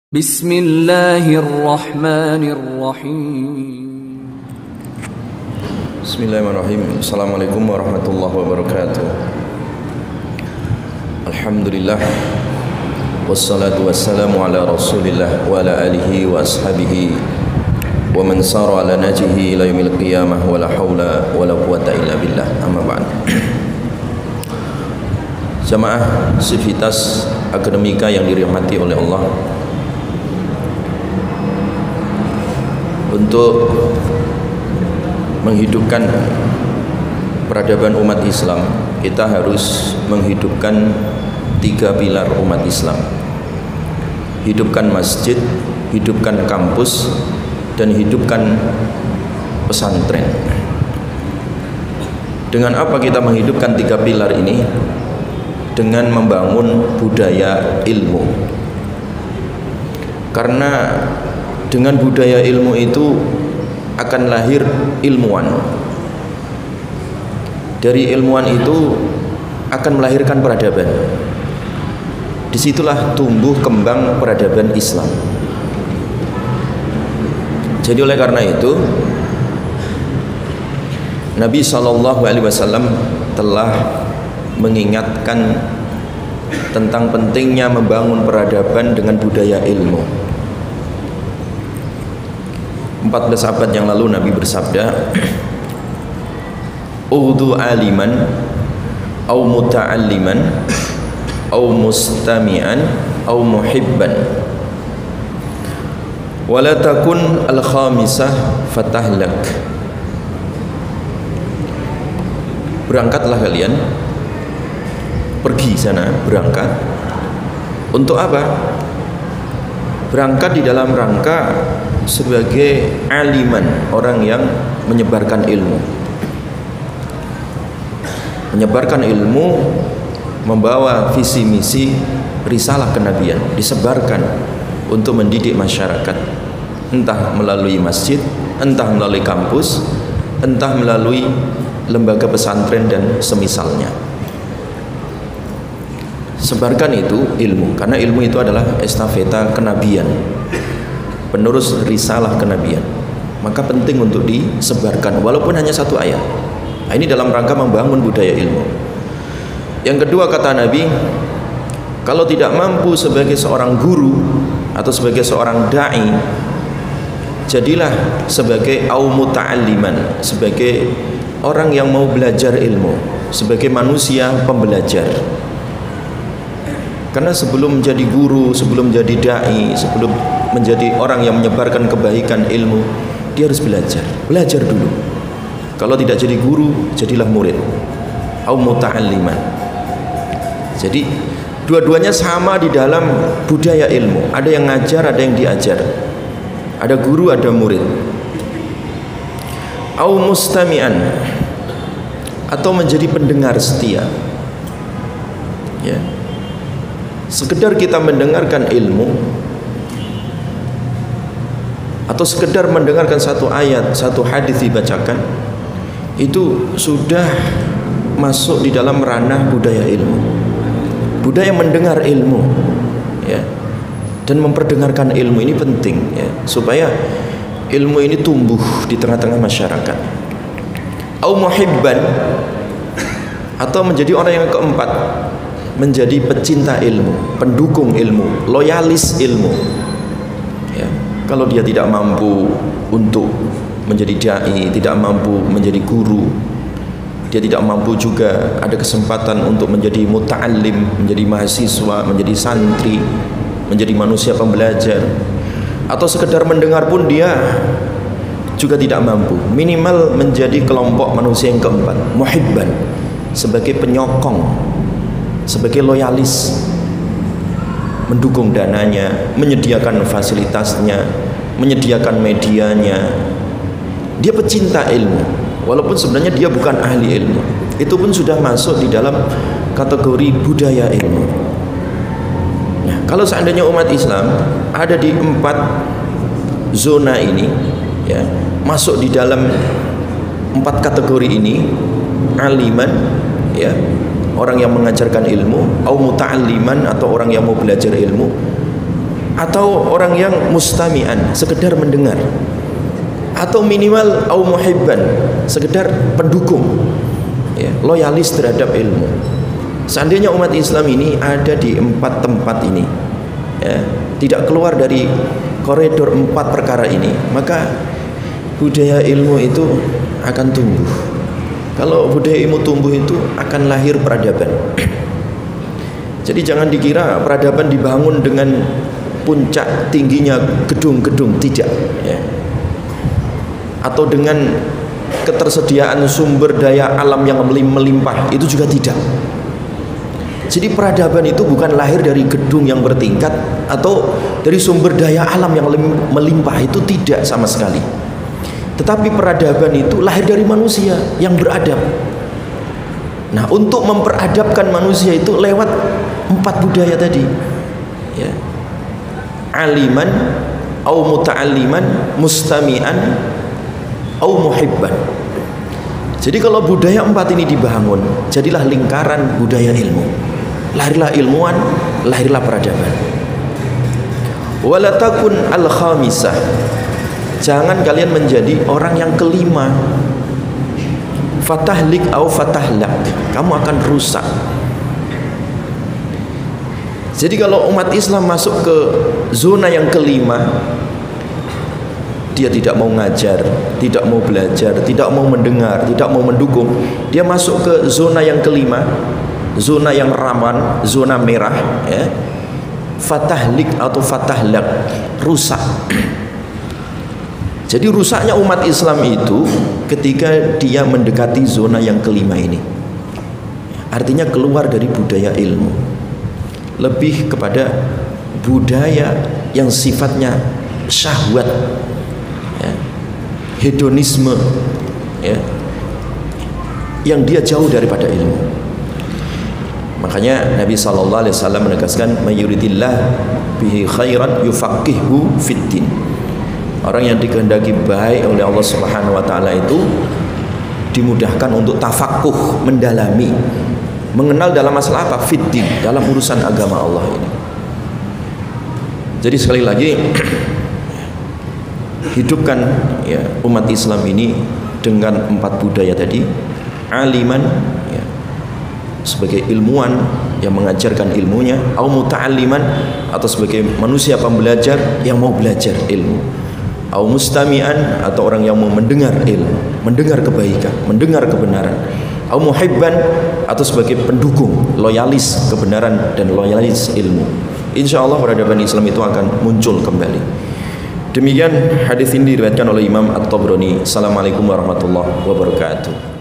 Bismillahirrahmanirrahim. Bismillahirrahmanirrahim. Assalamualaikum warahmatullahi wabarakatuh. Alhamdulillah, wassalatu wassalamu ala rasulillah wa ala alihi wa ashabihi wa man sara ala najihi ila yaumil qiyamah wa la hawla wa la quwata illa billah. Amma ba'd. Jamaah Sivitas Akademika yang dirahmati oleh Allah, untuk menghidupkan peradaban umat Islam, kita harus menghidupkan 3 pilar umat Islam. Hidupkan masjid, hidupkan kampus, dan hidupkan pesantren. Dengan apa kita menghidupkan 3 pilar ini? Dengan membangun budaya ilmu. Karena dengan budaya ilmu itu akan lahir ilmuwan. Dari ilmuwan itu akan melahirkan peradaban. Disitulah tumbuh kembang peradaban Islam. Jadi oleh karena itu Nabi SAW telah mengingatkan tentang pentingnya membangun peradaban dengan budaya ilmu. 14 abad yang lalu Nabi bersabda, "Ughdu aliman au muta'alliman au mustami'an au muhibban wa la takun al-khamisah fatahlak." Berangkatlah kalian, pergi sana, berangkat. Untuk apa? Berangkat di dalam rangka sebagai aliman, orang yang menyebarkan ilmu. Menyebarkan ilmu, membawa visi misi risalah kenabian, disebarkan untuk mendidik masyarakat, entah melalui masjid, entah melalui kampus, entah melalui lembaga pesantren dan semisalnya. Sebarkan itu ilmu, karena ilmu itu adalah estafeta kenabian, penerus risalah kenabian. Maka penting untuk disebarkan walaupun hanya 1 ayat. Nah, ini dalam rangka membangun budaya ilmu. Yang kedua, kata Nabi, kalau tidak mampu sebagai seorang guru atau sebagai seorang dai, jadilah sebagai muta'alliman, sebagai orang yang mau belajar ilmu, sebagai manusia pembelajar. Karena sebelum menjadi guru, sebelum menjadi dai, sebelum menjadi orang yang menyebarkan kebaikan ilmu, dia harus belajar dulu. Kalau tidak jadi guru, jadilah murid, muta'alliman. Jadi dua-duanya sama di dalam budaya ilmu. Ada yang ngajar, ada yang diajar. Ada guru, ada murid. Mustami'an, atau menjadi pendengar setia. Ya. Sekedar kita mendengarkan ilmu, atau sekedar mendengarkan 1 ayat, 1 hadis dibacakan, itu sudah masuk di dalam ranah budaya ilmu. Budaya mendengar ilmu, ya, dan memperdengarkan ilmu ini penting, ya, supaya ilmu ini tumbuh di tengah-tengah masyarakat. Au muhibban, atau menjadi orang yang keempat, menjadi pecinta ilmu, pendukung ilmu, loyalis ilmu. Ya, kalau dia tidak mampu untuk menjadi dai, tidak mampu menjadi guru, dia tidak mampu juga ada kesempatan untuk menjadi muta'allim, menjadi mahasiswa, menjadi santri, menjadi manusia pembelajar, atau sekedar mendengar pun dia juga tidak mampu. Minimal menjadi kelompok manusia yang keempat, muhibban, sebagai penyokong, sebagai loyalis, mendukung dananya, menyediakan fasilitasnya, menyediakan medianya. Dia pecinta ilmu, walaupun sebenarnya dia bukan ahli ilmu. Itu pun sudah masuk di dalam kategori budaya ilmu. Nah, kalau seandainya umat Islam ada di 4 zona ini, ya, masuk di dalam 4 kategori ini, aliman, ya, orang yang mengajarkan ilmu, au muta'alliman, atau orang yang mau belajar ilmu, atau orang yang mustami'an, sekedar mendengar, atau minimal au muhibban, sekedar pendukung, ya, loyalis terhadap ilmu. Seandainya umat Islam ini ada di 4 tempat ini, ya, tidak keluar dari koridor 4 perkara ini, maka budaya ilmu itu akan tumbuh. Kalau budaya ilmu tumbuh itu akan lahir peradaban. Jadi jangan dikira peradaban dibangun dengan puncak tingginya gedung-gedung, tidak, ya. Atau dengan ketersediaan sumber daya alam yang melimpah, itu juga tidak. Jadi peradaban itu bukan lahir dari gedung yang bertingkat atau dari sumber daya alam yang melimpah, itu tidak sama sekali. Tetapi peradaban itu lahir dari manusia yang beradab. Nah, untuk memperadabkan manusia itu lewat 4 budaya tadi, ya. Aliman au muta'alliman, mustami'an au muhibban. Jadi kalau budaya 4 ini dibangun, jadilah lingkaran budaya ilmu. Lahirlah ilmuwan, lahirlah peradaban. Wala takun al-khamisah. Jangan kalian menjadi orang yang kelima. Fatahlik au fatahlak. Kamu akan rusak. Jadi kalau umat Islam masuk ke zona yang kelima, dia tidak mau ngajar, tidak mau belajar, tidak mau mendengar, tidak mau mendukung, dia masuk ke zona yang kelima, zona yang rawan, zona merah, ya. Fatahlik atau fatahlak, rusak. Jadi rusaknya umat Islam itu ketika dia mendekati zona yang kelima ini. Artinya keluar dari budaya ilmu, lebih kepada budaya yang sifatnya syahwat, ya, hedonisme, ya, yang dia jauh daripada ilmu. Makanya Nabi SAW menegaskan, mayuridillah bihi khairan yufaqihhu fiddin. Orang yang dikehendaki baik oleh Allah Subhanahu wa taala itu dimudahkan untuk tafakuh, mendalami, mengenal dalam masalah apa? Fiddin, dalam urusan agama Allah ini. Jadi sekali lagi, hidupkan, ya, umat Islam ini dengan 4 budaya tadi. Aliman, ya, sebagai ilmuwan yang mengajarkan ilmunya, au muta'alliman, atau sebagai manusia pembelajar yang mau belajar ilmu, au mustami'an, atau orang yang mau mendengar ilmu, mendengar kebaikan, mendengar kebenaran, au muhibban, atau sebagai pendukung, loyalis kebenaran dan loyalis ilmu. Insya Allah peradaban Islam itu akan muncul kembali. Demikian hadis ini diriwayatkan oleh Imam At-Tabrani. Assalamualaikum warahmatullahi wabarakatuh.